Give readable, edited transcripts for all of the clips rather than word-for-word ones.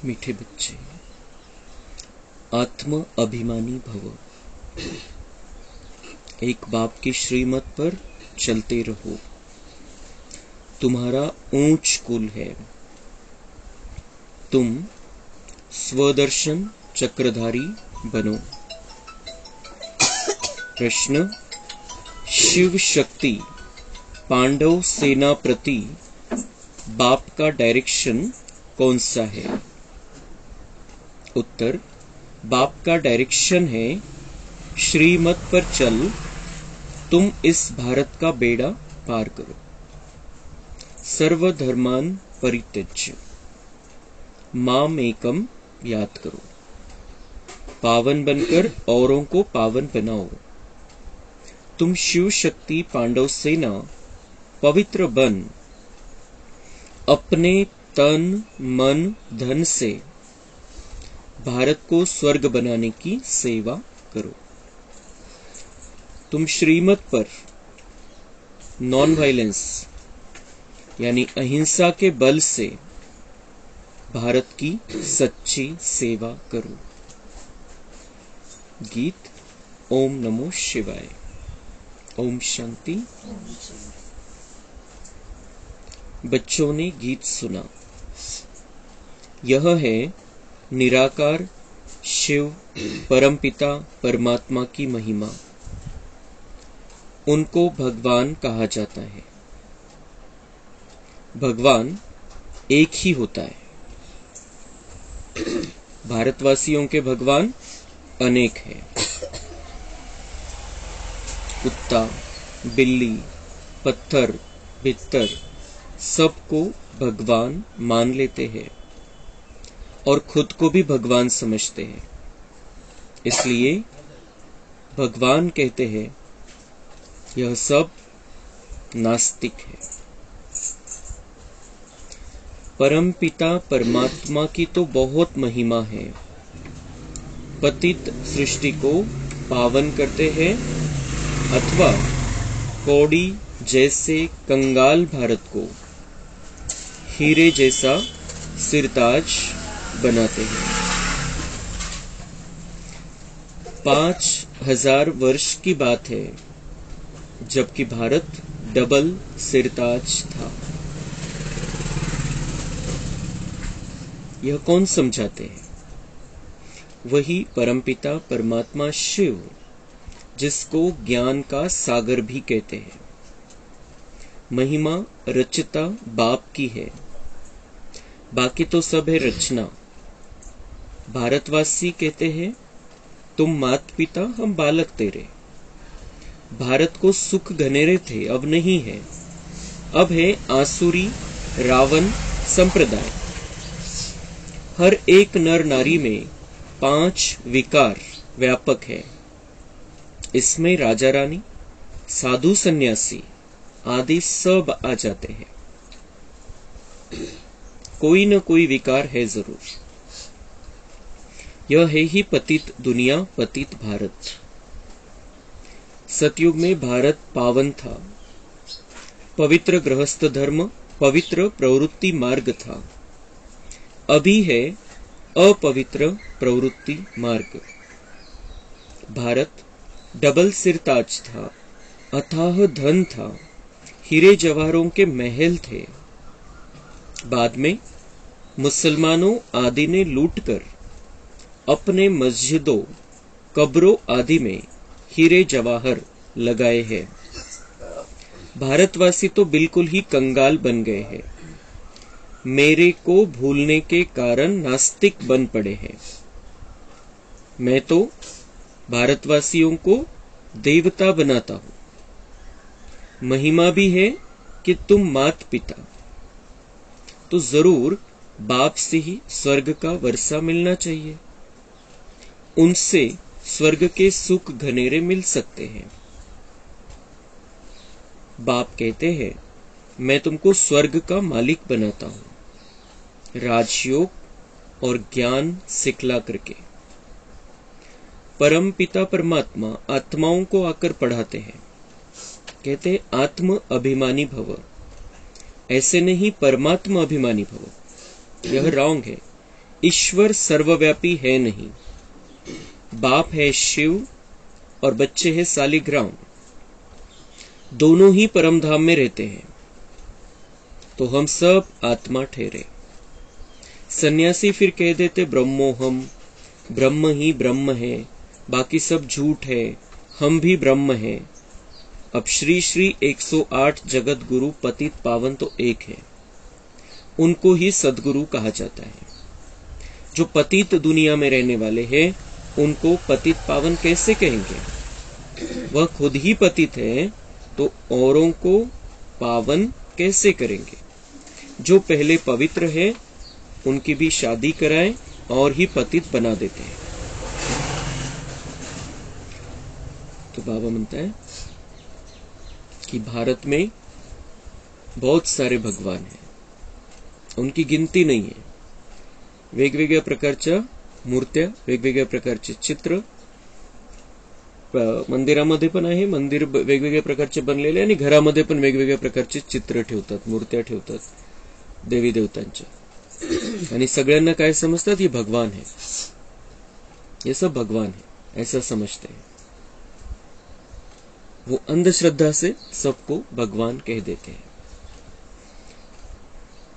मीठे बच्चे, आत्म अभिमानी भव। एक बाप की श्रीमत पर चलते रहो। तुम्हारा ऊंच कुल है। तुम स्वदर्शन चक्रधारी बनो। प्रश्न, शिव शक्ति पांडव सेना प्रति बाप का डायरेक्शन कौन सा है? उत्तर, बाप का डायरेक्शन है, श्रीमत पर चल, तुम इस भारत का बेड़ा पार करो। सर्वधर्मान परित्यज्य माम एकम याद करो। पावन बनकर औरों को पावन बनाओ। तुम शिव शक्ति पांडव सेना पवित्र बन अपने तन मन धन से भारत को स्वर्ग बनाने की सेवा करो। तुम श्रीमत पर नॉन वायलेंस यानी अहिंसा के बल से भारत की सच्ची सेवा करो। गीत ओम नमो शिवाय। ओम शांति। बच्चों ने गीत सुना। यह है निराकार शिव परमपिता परमात्मा की महिमा। उनको भगवान कहा जाता है। भगवान एक ही होता है। भारतवासियों के भगवान अनेक हैं। कुत्ता, बिल्ली, पत्थर, भित्तर सबको भगवान मान लेते हैं और खुद को भी भगवान समझते हैं। इसलिए भगवान कहते हैं यह सब नास्तिक है। परमपिता परमात्मा की तो बहुत महिमा है। पतित सृष्टि को पावन करते हैं अथवा कौड़ी जैसे कंगाल भारत को हीरे जैसा सिरताज बनाते हैं। 5000 वर्ष की बात है जबकि भारत डबल सिरताज था। यह कौन समझाते हैं? वही परमपिता परमात्मा शिव, जिसको ज्ञान का सागर भी कहते हैं। महिमा रचता बाप की है, बाकी तो सब है रचना। भारतवासी कहते हैं तुम मात पिता हम बालक तेरे। भारत को सुख घनेरे थे, अब नहीं है। अब है आसुरी रावण संप्रदाय। हर एक नर नारी में 5 विकार व्यापक है। इसमें राजा रानी, साधु सन्यासी आदि सब आ जाते हैं। कोई न कोई विकार है जरूर। यह है ही पतित दुनिया, पतित भारत। सतयुग में भारत पावन था। पवित्र गृहस्थ धर्म, पवित्र प्रवृत्ति मार्ग था। अभी है अपवित्र प्रवृत्ति मार्ग। भारत डबल सिरताज था, अथाह धन था, हीरे जवाहरों के महल थे। बाद में मुसलमानों आदि ने लूटकर अपने मस्जिदों, कब्रों आदि में हीरे जवाहर लगाए हैं। भारतवासी तो बिल्कुल ही कंगाल बन गए हैं। मेरे को भूलने के कारण नास्तिक बन पड़े हैं। मैं तो भारतवासियों को देवता बनाता हूं। महिमा भी है कि तुम मात पिता, तो जरूर बाप से ही स्वर्ग का वर्षा मिलना चाहिए। उनसे स्वर्ग के सुख घनेरे मिल सकते हैं। बाप कहते हैं मैं तुमको स्वर्ग का मालिक बनाता हूं, राजयोग और ज्ञान सिखला करके। परम पिता परमात्मा आत्माओं को आकर पढ़ाते हैं। कहते आत्म अभिमानी भव। ऐसे नहीं परमात्मा अभिमानी भव, यह रॉन्ग है। ईश्वर सर्वव्यापी है नहीं। बाप है शिव और बच्चे हैं सालिग्राम, दोनों ही परम धाम में रहते हैं, तो हम सब आत्मा ठहरे। सन्यासी फिर कह देते ब्रह्मोहम, ब्रह्म ही ब्रह्म है, बाकी सब झूठ है, हम भी ब्रह्म है। अब श्री श्री 108 जगत गुरु पतित पावन तो एक है, उनको ही सदगुरु कहा जाता है। जो पतित दुनिया में रहने वाले हैं उनको पतित पावन कैसे कहेंगे? वह खुद ही पतित है तो औरों को पावन कैसे करेंगे? जो पहले पवित्र है उनकी भी शादी कराएं और ही पतित बना देते हैं। तो बाबा म्हणता है कि भारत में बहुत सारे भगवान हैं, उनकी गिनती नाही आहे। वेगवेगळ्या प्रकारच्या मूर्त्या, वेगवेगळ्या प्रकारचे चित्र मंदिरामध्ये पण आहे, मंदिर वेगवेगळ्या प्रकारचे बनलेले, आणि घरामध्ये पण वेगवेगळ्या प्रकारचे चित्र ठेवतात, मूर्त्या ठेवतात देवी देवतांच्या, आणि सगळ्यांना काय समजतात? ये भगवान है, ये सब भगवान है, ऐसा समझते हैं। वो अंधश्रद्धा से सबको भगवान कह देते हैं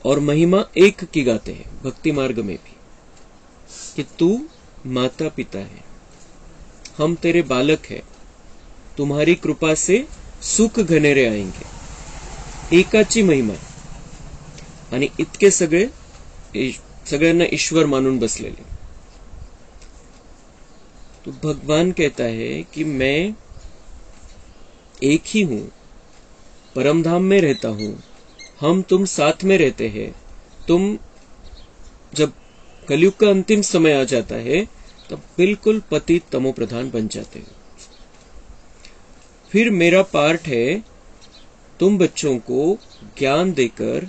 और महिमा एक की गाते हैं भक्ति मार्ग में भी, कि तू माता पिता है, हम तेरे बालक है, तुम्हारी कृपा से सुख घनेरे आएंगे। एकाची महिमा आणि इतके सगळ्यांना ईश्वर मानून बसलेले। तो भगवान कहता है कि मैं एक ही हूं, परमधाम में रहता हूं, हम तुम साथ में रहते हैं। तुम जब कलयुग का अंतिम समय आ जाता है तब बिल्कुल पतित तमो प्रधान बन जाते हो। फिर मेरा पार्ट है तुम बच्चों को ज्ञान देकर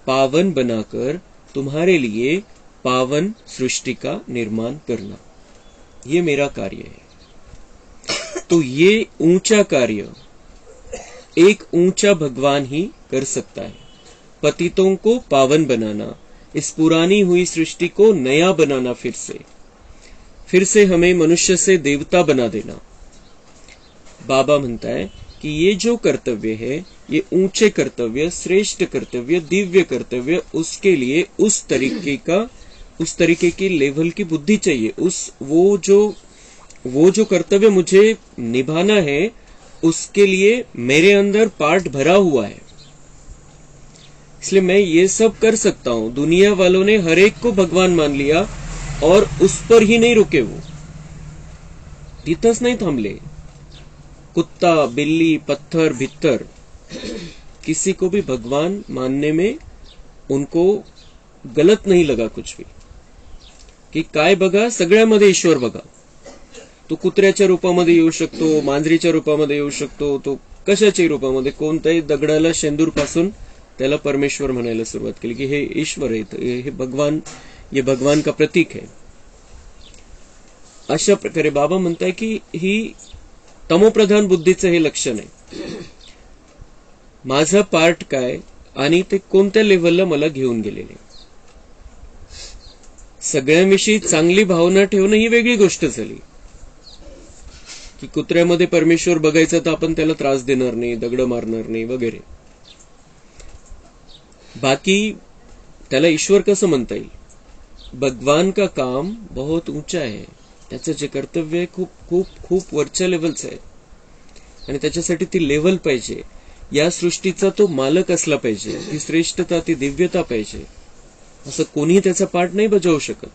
पावन बनाकर तुम्हारे लिए पावन सृष्टि का निर्माण करना, ये मेरा कार्य है। तो ये ऊंचा कार्य एक ऊंचा भगवान ही कर सकता है, पतितों को पावन बनाना, इस पुरानी हुई सृष्टि को नया बनाना, फिर से हमें मनुष्य से देवता बना देना। बाबा म्हणता है कि ये जो कर्तव्य है, ये ऊंचे कर्तव्य, श्रेष्ठ कर्तव्य, दिव्य कर्तव्य, उसके लिए उस तरीके की लेवल की बुद्धि चाहिए। वो जो कर्तव्य मुझे निभाना है उसके लिए मेरे अंदर पार्ट भरा हुआ है, इसलिए मैं ये सब कर सकता हूं। दुनिया वालों ने हर एक को भगवान मान लिया और उस पर ही नहीं रुके, वो तिथंच नहीं थांबले। कुत्ता, बिल्ली, पत्थर, भित्तर, किसी को भी भगवान मानने में उनको गलत नहीं लगा कुछ भी, की काय बघा, सगळ्यामध्ये ईश्वर बघा। तो कुत्र्याच्या रूपामध्ये येऊ शकतो, मांजरीच्या रूपामध्ये येऊ शकतो, तो कशाच्याही रूपामध्ये, कोणत्याही दगडाला शेंदूर पासून त्याला परमेश्वर म्हणायला सुरुवात केली की हे ईश्वर आहे, हे भगवान, ये भगवान का प्रतीक है। अशा प्रकारे बाबा म्हणताय की ही तमोप्रधान बुद्धीचं हे लक्षण आहे। माझा पार्ट काय आणि ते कोणत्या लेव्हलला मला घेऊन गेलेले। सगळ्यांविषयी चांगली भावना ठेवणं ही वेगळी गोष्ट झाली, की कुत्र्यामध्ये परमेश्वर बघायचा तर आपण त्याला त्रास देणार नाही, दगड मारणार नाही वगैरे। बाकी त्याला ईश्वर कसं म्हणता येईल? भगवान का काम बहुत ऊंचा है, त्याचं जे कर्तव्य आहे खूप खूप खूप वरच्या लेवलचं आहे, आणि त्याच्यासाठी ती लेवल पाहिजे, या सृष्टीचा तो मालक असला पाहिजे, ती श्रेष्ठता, ती दिव्यता पाहिजे, असं कोणीही त्याचा पार्ट नहीं बजावू शकत।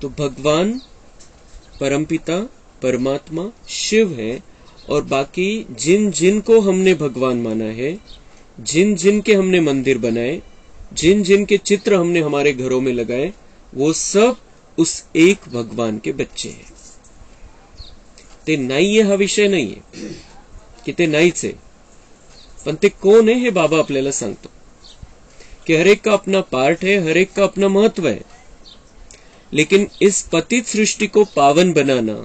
तो भगवान परमपिता परमात्मा शिव है, और बाकी जिन जिन को हमने भगवान माना है, जिन जिन के हमने मंदिर बनाए, जिन जिन के चित्र हमने हमारे घरों में लगाए, वो सब उस एक भगवान के बच्चे हैं। ते नाहीये हा विषय नाहीये की ते नाहीच आहे, पण ते कोण आहे हे बाबा आपल्याला सांगतो, कि हर एक का अपना पार्ट है, हर एक का अपना महत्व है, लेकिन इस पतित सृष्टि को पावन बनाना,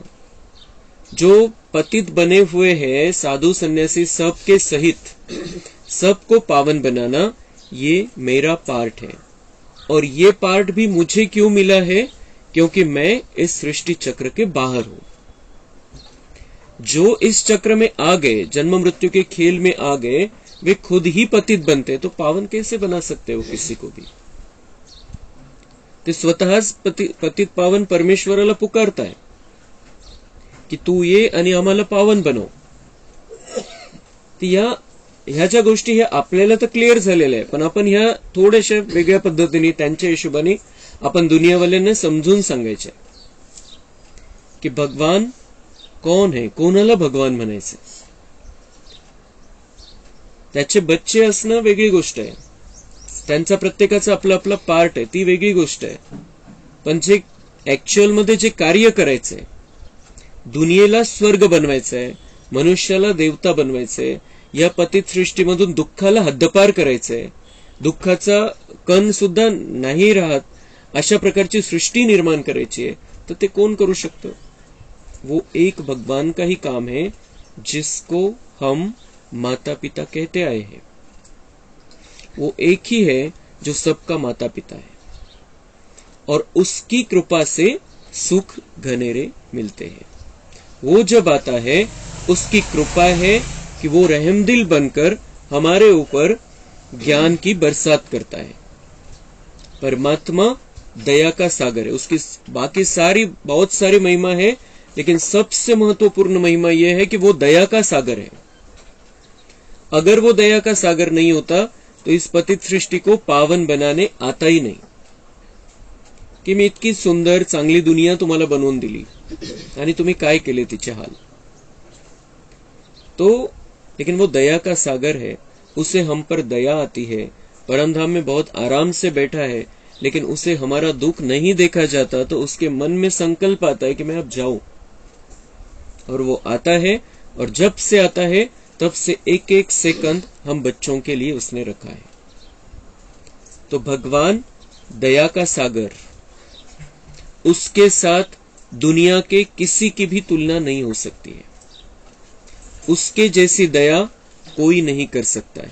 जो पतित बने हुए हैं साधु सन्यासी सबके सहित सबको पावन बनाना, ये मेरा पार्ट है। और ये पार्ट भी मुझे क्यों मिला है? क्योंकि मैं इस सृष्टि चक्र के बाहर हूं। जो इस चक्र में आ गए, जन्म मृत्यु के खेल में आ गए, वे खुद ही पतित बनते, तो पावन कैसे बना सकते हो किसी को भी? ते स्वतःच पतित पावन परमेश्वराला पुकारताय की तू ये आणि आम्हाला पावन बनव. ह्या ज्या गोष्टी ह्या आपल्याला तर क्लिअर झालेल्या आहे, पण आपण ह्या थोड्याशा वेगळ्या पद्धतीने त्यांच्या हिशोबाने आपण दुनियावाल्यांना समजून सांगायचे की भगवान कोण आहे, कोणाला भगवान म्हणायचं. त्याचे बच्चे असणं वेगळी गोष्ट आहे, त्यांचा प्रत्येकाचा आपला आपला पार्ट आहे, ती वेगळी गोष्ट आहे. पण जे ऍक्च्युअल मध्ये जे कार्य करायचंय, दुनियेला स्वर्ग बनवायचंय, मनुष्याला देवता बनवायचंय, या पतित सृष्टीमधून दुःखाला हद्दपार करायचंय, दुःखाचा कण सुद्धा नाही राहत अशा प्रकारची सृष्टी निर्माण करायची आहे, तर ते कोण करू शकतं? वो एक भगवान का ही काम है जिसको हम माता पिता कहते आए हैं. वो एक ही है जो सबका माता पिता है और उसकी कृपा से सुख घनेरे मिलते हैं. वो जब आता है उसकी कृपा है कि वो रहमदिल बनकर हमारे ऊपर ज्ञान की बरसात करता है. परमात्मा दया का सागर है. उसकी बाकी सारी बहुत सारी महिमा है, लेकिन सबसे महत्वपूर्ण महिमा यह है कि वो दया का सागर है. अगर वो दया का सागर नहीं होता तो इस पतित सृष्टि को पावन बनाने आता ही नहीं. कि मी इतकी सुंदर चांगली दुनिया तुम्हाला बनवून दिली आणि तुम्ही काय केले तिचे हाल. तो लेकिन वो दया का सागर है, उसे हम पर दया आती है. परमधाम में बहुत आराम से बैठा है, लेकिन उसे हमारा दुख नहीं देखा जाता, तो उसके मन में संकल्प आता है कि मैं अब जाऊं. और वो आता है, और जब से आता है तब से एक एक सेकंड हम बच्चों के लिए उसने रखा है. तो भगवान दया का सागर, उसके साथ दुनिया के किसी की भी तुलना नहीं हो सकती है. उसके जैसी दया कोई नहीं कर सकता है.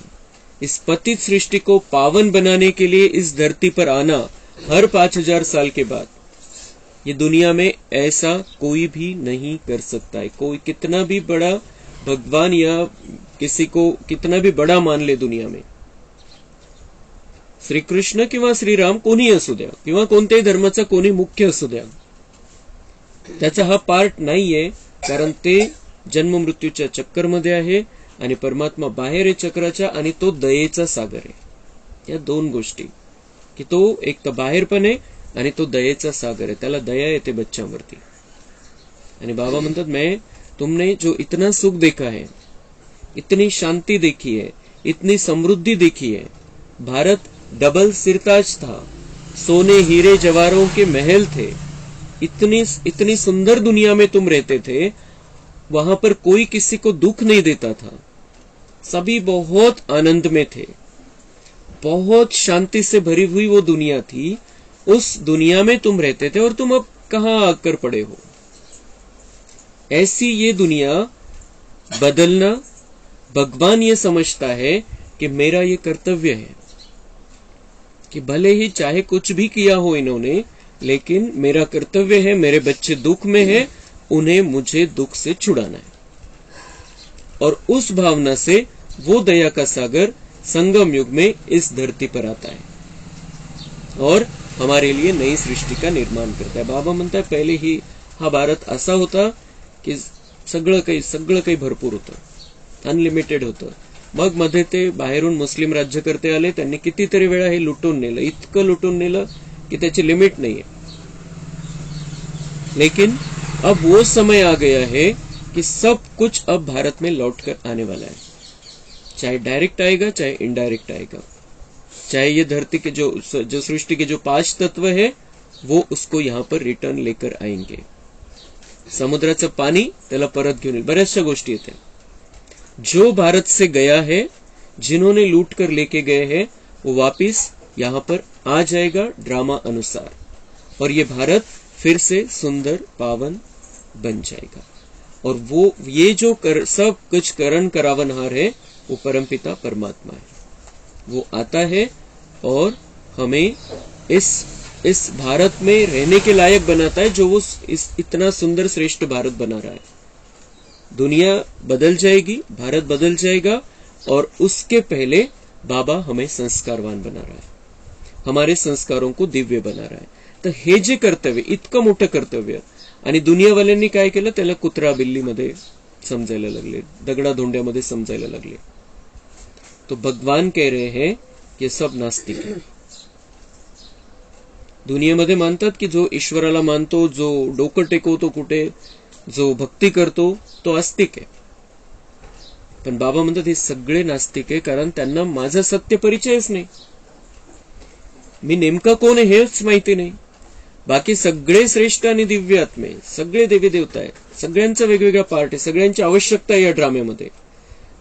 इस पतित सृष्टि को पावन बनाने के लिए इस धरती पर आना हर 5000 साल के बाद, ये दुनिया में ऐसा कोई भी नहीं कर सकता है. कोई कितना भी बड़ा भगवान या किसी को कितना भी बड़ा मान ले दुनिया में, श्री कृष्ण किंवा श्रीराम कोणी असू द्या, किंवा कोणत्याही धर्माचा कोणी मुख्य असू द्या, त्याचा हा पार्ट नाहीये. कारण ते जन्म मृत्यूच्या चक्करमध्ये आहे आणि परमात्मा बाहेर आहे चक्राच्या, आणि तो दयेचा सागर आहे. या दोन गोष्टी, की तो एक तर बाहेर पण आहे आणि तो दयेचा सागर आहे. त्याला दया येते बच्चांवरती. आणि बाबा म्हणतात, मैं तुमने जो इतना सुख देखा है, इतनी शांति देखी है, इतनी समृद्धि देखी है. भारत डबल सिरताज था, सोने हीरे जवाहरों के महल थे, इतनी सुंदर दुनिया में तुम रहते थे. वहां पर कोई किसी को दुख नहीं देता था, सभी बहुत आनंद में थे, बहुत शांति से भरी हुई वो दुनिया थी. उस दुनिया में तुम रहते थे और तुम अब कहां आकर पड़े हो. ऐसी ये दुनिया बदलना भगवान ये समझता है कि मेरा ये कर्तव्य है, कि भले ही चाहे कुछ भी किया हो इन्होंने, लेकिन मेरा कर्तव्य है, मेरे बच्चे दुख में है, उन्हें मुझे दुख से छुड़ाना है. और उस भावना से वो दया का सागर संगम युग में इस धरती पर आता है और हमारे लिए नई सृष्टि का निर्माण करता है. बाबा म्हणतात, पहिले ही हा भारत असा होता की सगळं काही भरपूर होतं, अनलिमिटेड होतं. मग मध्ये ते बाहेरून मुस्लिम राज्यकर्ते आले, त्यांनी कितीतरी वेळा हे लुटून नेलं, इतकं लुटून नेलं कि त्याची लिमिट नाहीये. लेकिन अब वो समय आ गया है कि सब कुछ अब भारत में लौट कर आने वाला है. चाहे डायरेक्ट आएगा, चाहे इनडायरेक्ट आएगा. चाहे ये धरती के जो सृष्टि के जो 5 तत्व है, वो उसको यहाँ पर रिटर्न लेकर आएंगे. समुद्राचं पाणी त्याला परत घेऊन येईल. बऱ्याचशा गोष्टी येते. जो भारत से गया है, जिन्होंने लूट कर लेके गए हैं, वो वापिस यहाँ पर आ जाएगा ड्रामा अनुसार, और ये भारत फिर से सुंदर पावन बन जाएगा. और वो ये जो सब कुछ करण करावनहार है, वो परमपिता परमात्मा है. वो आता है और हमें इस भारत में रहने के लायक बनाता है, जो वो इस इतना सुंदर श्रेष्ठ भारत बना रहा है। दुनिया बदल जाएगी, भारत बदल जाएगा, और उसके पहले बाबा हमें संस्कारवान बना रहा है, हमारे संस्कारों को दिव्य बना रहा है। तर हे जे कर्तव्य, इतकं मोठं कर्तव्य, आणि दुनियावाल्यांनी काय केलं, त्याला कुत्रा बिल्लीमध्ये समजायला लागले, दगडाधोंड्यामध्ये समजायला लागले। तो भगवान कह रहे हैं ये सब नास्तिक है। दुनियेमध्ये मानतात की जो ईश्वराला मानतो, जो डोकं टेकवतो कुठे, जो भक्ती करतो, तो आस्तिक आहे। पण बाबा म्हणतात हे सगळे नास्तिक आहे, कारण त्यांना माझा सत्य परिचयच नाही, मी नेमका कोण आहे हेच माहिती नाही। बाकी सगळे श्रेष्ठ आणि दिव्य आत्मे, सगळे देवी देवता आहेत, सगळ्यांचा वेगवेगळा पार्ट आहे, सगळ्यांची आवश्यकता आहे या ड्राम्यामध्ये,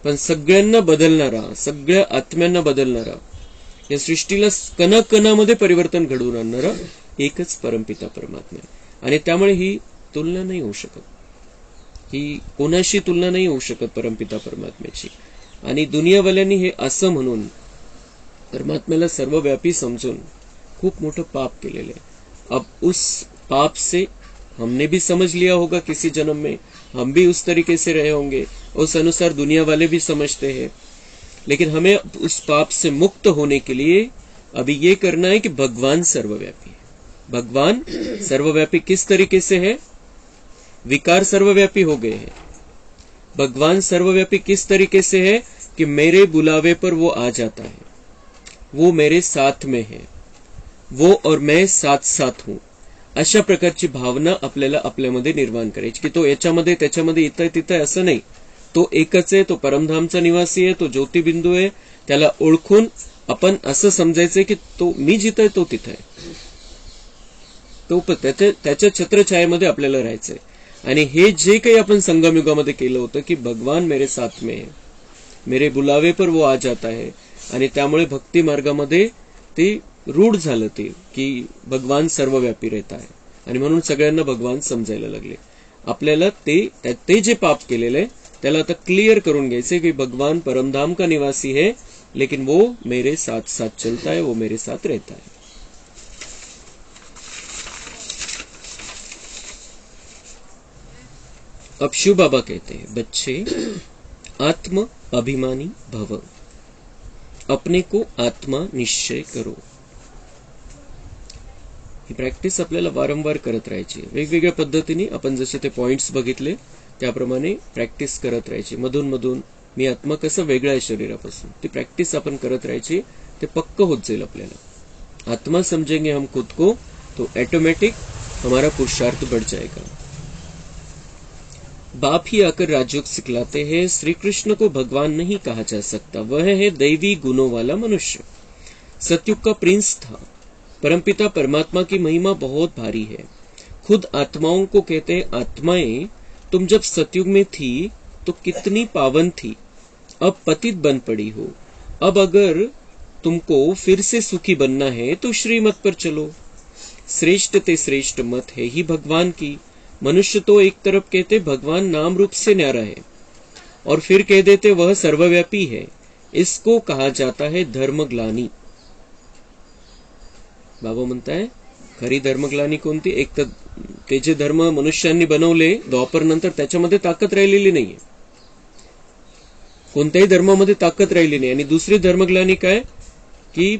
पण सगळ्यांना बदलणारा, सगळ्या आत्म्यांना बदलणारा, या सृष्टीला कणाकणामध्ये परिवर्तन घडवून आणणारा एकच परमपिता परमात्मा आहे। आणि त्यामुळे ही तुलना नाही होऊ शकत, ही कोणाशी तुलना नाही होऊ शकत परमपिता परमात्म्याची। आणि दुनियावाल्यांनी हे असं म्हणून परमात्म्याला सर्वव्यापी समजून खूप मोठं पाप केलेलं आहे। अब उस पाप से हमने भी समझ लिया होगा, किसी जन्म में हम भी उस तरीके से रहे होंगे, उस अनुसार दुनिया वाले भी समझते हैं। लेकिन हमें उस पाप से मुक्त होने के लिए अभी ये करना है कि भगवान सर्वव्यापी है। भगवान सर्वव्यापी किस तरीके से है? विकार सर्वव्यापी हो गए हैं। भगवान सर्वव्यापी किस तरीके से है कि मेरे बुलावे पर वो आ जाता है, वो मेरे साथ में है, वो और मैं साथ साथ हूं। अशा प्रकारची भावना आपल्याला आपल्यामध्ये निर्माण करायची की तो याच्यामध्ये त्याच्यामध्ये इथं तिथं असं नाही, तो एकच आहे, तो परमधामचा निवासी आहे, तो ज्योतिबिंदू आहे। त्याला ओळखून आपण असं समजायचंय की तो मी जिथं आहे तो तिथं आहे, तो त्याच्या छत्रछायेमध्ये आपल्याला राहायचंय। आणि हे जे काही आपण संगमयुगामध्ये केलं होतं की भगवान मेरे साथ में है, मेरे बुलावे पर वो आ जाता है, आणि त्यामुळे भक्ती मार्गामध्ये ते रूढ झालं ते की भगवान सर्वव्यापी रहता है, आणि म्हणून सगळ्यांना भगवान समजायला लागले। आपल्याला ते जे पाप केलेलं आहे त्याला आता क्लियर करून घ्यायचे की भगवान परमधाम का निवासी है, लेकिन वो मेरे साथ साथ चलता है, वो मेरे साथ रहता है। अब शिव बाबा कहते हैं, बच्चे आत्म अभिमानी भव, अपने को आत्मा निश्चय करो। ही प्रॅक्टिस आपल्याला वारंवार करत राहायची, वेगवेगळ्या पद्धतीने आपण जसे ते पॉइंट्स बघितले त्याप्रमाणे प्रॅक्टिस करत राहायची। मधून मधून मी आत्मा कसं वेगळा आहे शरीरापासून, ती प्रॅक्टिस आपण करत राहायची, ते पक्क होत जाईल आपल्याला। आत्मा समझेंगे हम खुद को तो ऑटोमेटिक हमारा पुरुषार्थ बढ़ जाएगा। बाप ही आकर राजयोग सिखलाते हैं, श्री कृष्ण को भगवान नहीं कहा जा सकता, वह है दैवी गुणों वाला मनुष्य। सतयुग का प्रिंस था। परमपिता परमात्मा की महिमा बहुत भारी है। खुद आत्माओं को कहते हैं, आत्माएं तुम जब सतयुग में थी तो कितनी पावन थी, अब पतित बन पड़ी हो। अब अगर तुमको फिर से सुखी बनना है तो श्रीमत पर चलो। श्रेष्ठ ते श्रेष्ठ मत है ही भगवान की। मनुष्य तो एक तरफ कहते भगवान नाम रूप से न्यारा है, और फिर कह देते वह सर्वव्यापी है। इसको कहा जाता है धर्मग्लानी। बाबा म्हणताय खरी धर्मग्लानी कोणती? एक तर ते जे धर्म मनुष्यांनी बनवले द्वापर नंतर त्याच्यामध्ये ताकद राहिलेली नाहीये, कोणत्याही धर्मामध्ये ताकद राहिली नाही। आणि दुसरी धर्मग्लानी काय कि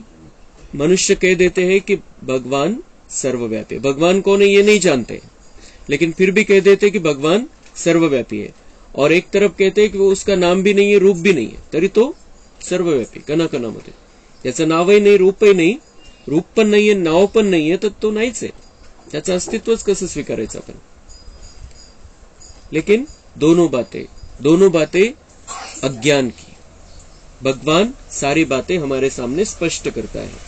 मनुष्य कह देते हैं कि भगवान सर्वव्यापी। भगवान कौन है ये नहीं जानते, लेकिन फिर भी कह देते कि भगवान सर्वव्यापी है। और एक तरफ कहते हैं कि वो उसका नाम भी नहीं है, रूप भी नहीं है, तरी तो सर्वव्यापी कणाकणामध्ये। त्याचं नावही नाही, रूपही नाही, रूप पण नाहीये, नाव पण नाहीये, तर तो नाहीच आहे, त्याचं अस्तित्वच कसं स्वीकारायचं आपण? लेकिन दोनों बातें अज्ञान की। भगवान सारी बातें हमारे सामने स्पष्ट करता है।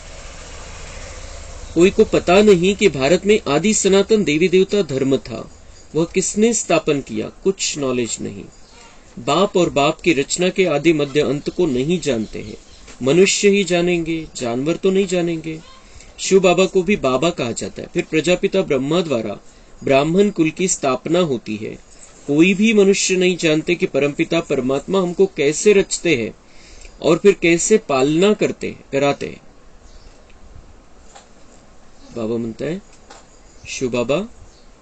कोई को पता नहीं कि भारत में आदि सनातन देवी देवता धर्म था, वह किसने स्थापन किया, कुछ नॉलेज नहीं। बाप और बाप की रचना के आदि मध्य अंत को नहीं जानते हैं। मनुष्य ही जानेंगे, जानवर तो नहीं जानेंगे। शिव बाबा को भी बाबा कहा जाता है। फिर प्रजापिता ब्रह्मा द्वारा ब्राह्मण कुल की स्थापना होती है। कोई भी मनुष्य नहीं जानते कि परमपिता परमात्मा हमको कैसे रचते हैं और फिर कैसे पालना कराते हैं। बाबा म्हणता है शिव बाबा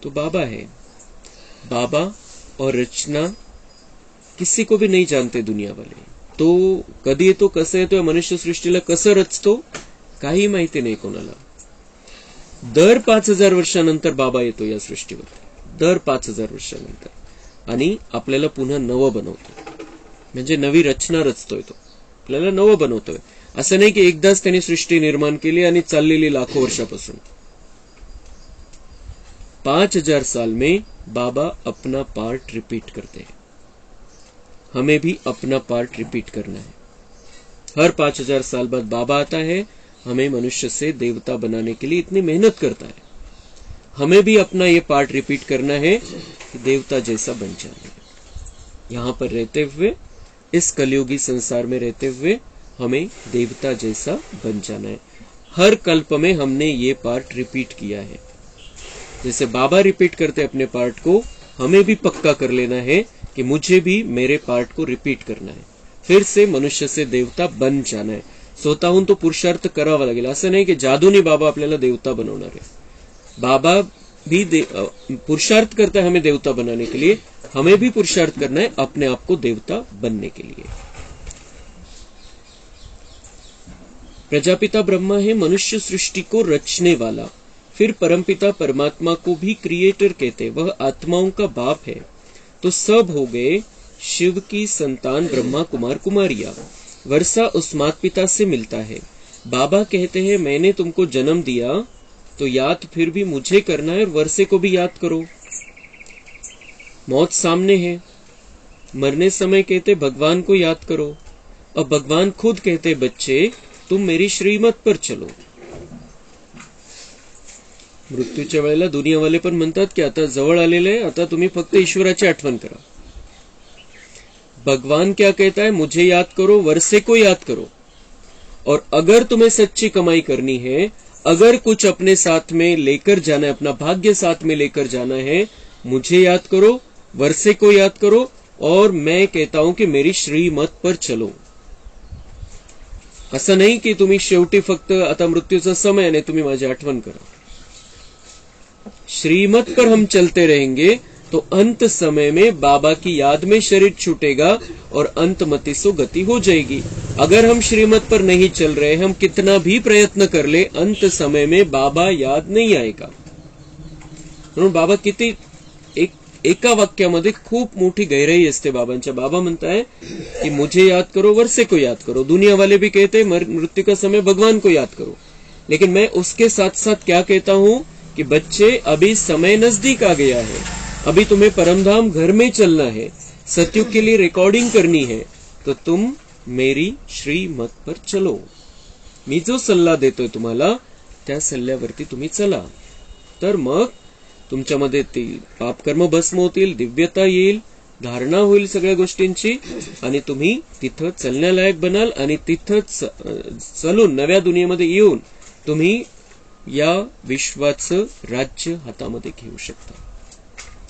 तो बाबा है. बाबा और रचना किसी को भी नहीं जानते दुनिया वाले. तो कधी येतो, कसं येतो, या मनुष्य सृष्टीला कसं रचतो काही माहिती नाही कोणाला. दर 5000 वर्षानंतर बाबा येतो या सृष्टीवर, दर 5000 वर्षानंतर, आणि आपल्याला पुन्हा नवं बनवतो. म्हणजे नवी रचना रचतोय तो, आपल्याला नवं बनवतोय. असं नाही की एकदाच त्यांनी सृष्टी निर्माण केली आणि चाललेली लाखो वर्षापासून. 5000 साल में बाबा अपना पार्ट रिपीट करते हैं. हमें भी अपना पार्ट रिपीट करना है. हर 5000 साल बाद बाबा आता है, हमें मनुष्य से देवता बनाने के लिए इतनी मेहनत करता है. हमें भी अपना ये पार्ट रिपीट करना है कि देवता जैसा बन जाना है. यहां पर रहते हुए, इस कलयुगी संसार में रहते हुए हमें देवता जैसा बन जाना है. हर कल्प में हमने ये पार्ट रिपीट किया है. जैसे बाबा रिपीट करते अपने पार्ट को, हमें भी पक्का कर लेना है कि मुझे भी मेरे पार्ट को रिपीट करना है. फिर से मनुष्य से देवता बन जाना है. स्वतःहून तो पुरुषार्थ करावा लागेल. असं नाही की जादूने बाबा आपल्याला देवता बनवणार आहे. बाबा भी पुरुषार्थ करता है हमें देवता बनाने के लिए. हमें भी पुरुषार्थ करना है अपने आप को देवता बनने के लिए. प्रजापिता ब्रह्मा है मनुष्य सृष्टि को रचने वाला. फिर परमपिता परमात्मा को भी क्रिएटर कहते. वह आत्माओं का बाप है. तो सब हो गए शिव की संतान ब्रह्मा कुमार कुमारियां. वर्षा उस माता पिता से मिलता है. बाबा कहते हैं मैंने तुमको जन्म दिया तो याद फिर भी मुझे करना है और वर्षे को भी याद करो. मौत सामने है. मरने समय कहते भगवान को याद करो. अब भगवान खुद कहते बच्चे तुम मेरी श्रीमत पर चलो. मृत्यूच्या वेळेला दुनियावाले पण म्हणतात की आता जवळ आलेले आहे, आता तुम्ही फक्त ईश्वराची आठवण करा. भगवान क्या कहता है, मुझे याद करो, वर्षे को याद करो. और अगर तुम्हें सच्ची कमाई करनी है, अगर कुछ अपने साथ में लेकर जाना है, अपना भाग्य साथ में लेकर जाना है, मुझे याद करो, वर्षे को याद करो, और मैं कहता हूं कि मेरी श्रीमत पर चलो. असं नाही की तुम्ही शेवटी फक्त आता मृत्यूचा समय आहे, तुम्ही माझी आठवण करा. श्रीमत पर हम चलते रहेंगे तो अंत समय में बाबा की याद में शरीर छूटेगा और अंतमति सो गति हो जाएगी. अगर हम श्रीमत पर नहीं चल रहे, हम कितना भी प्रयत्न कर ले, अंत समय में बाबा याद नहीं आएगा. म्हणून बाबा किती एका वाक्यामध्ये खूप मोठी गहराई असते बाबांच्या. बाबा म्हणताय कि मुझे याद करो, वर्षे को याद करो. दुनिया वाले भी कहते मृत्यु का समय भगवान को याद करो. लेकिन मैं उसके साथ साथ क्या कहता हूं कि बच्चे अभी समय नजदीक आ गया है. अभी तुम्हें परमधाम घर में चलना है, सतयुग के लिए रिकॉर्डिंग करनी है, तो तुम मेरी श्रीमत पर चलो. मी जो सल्ला देतोय तुम्हाला त्या सल्ल्यावरती तुम्ही चला. तर मग तुमच्यामध्ये ती पापकर्म भस्म होतील, दिव्यता येईल, धारणा होईल सगळ्या गोष्टींची, आणि तुम्ही तिथं चलण्यालायक बनाल. आणि तिथंच चलून नव्या दुनियेमध्ये येऊन तुम्ही या विश्वाचं राज्य हातामध्ये घेऊ शकता.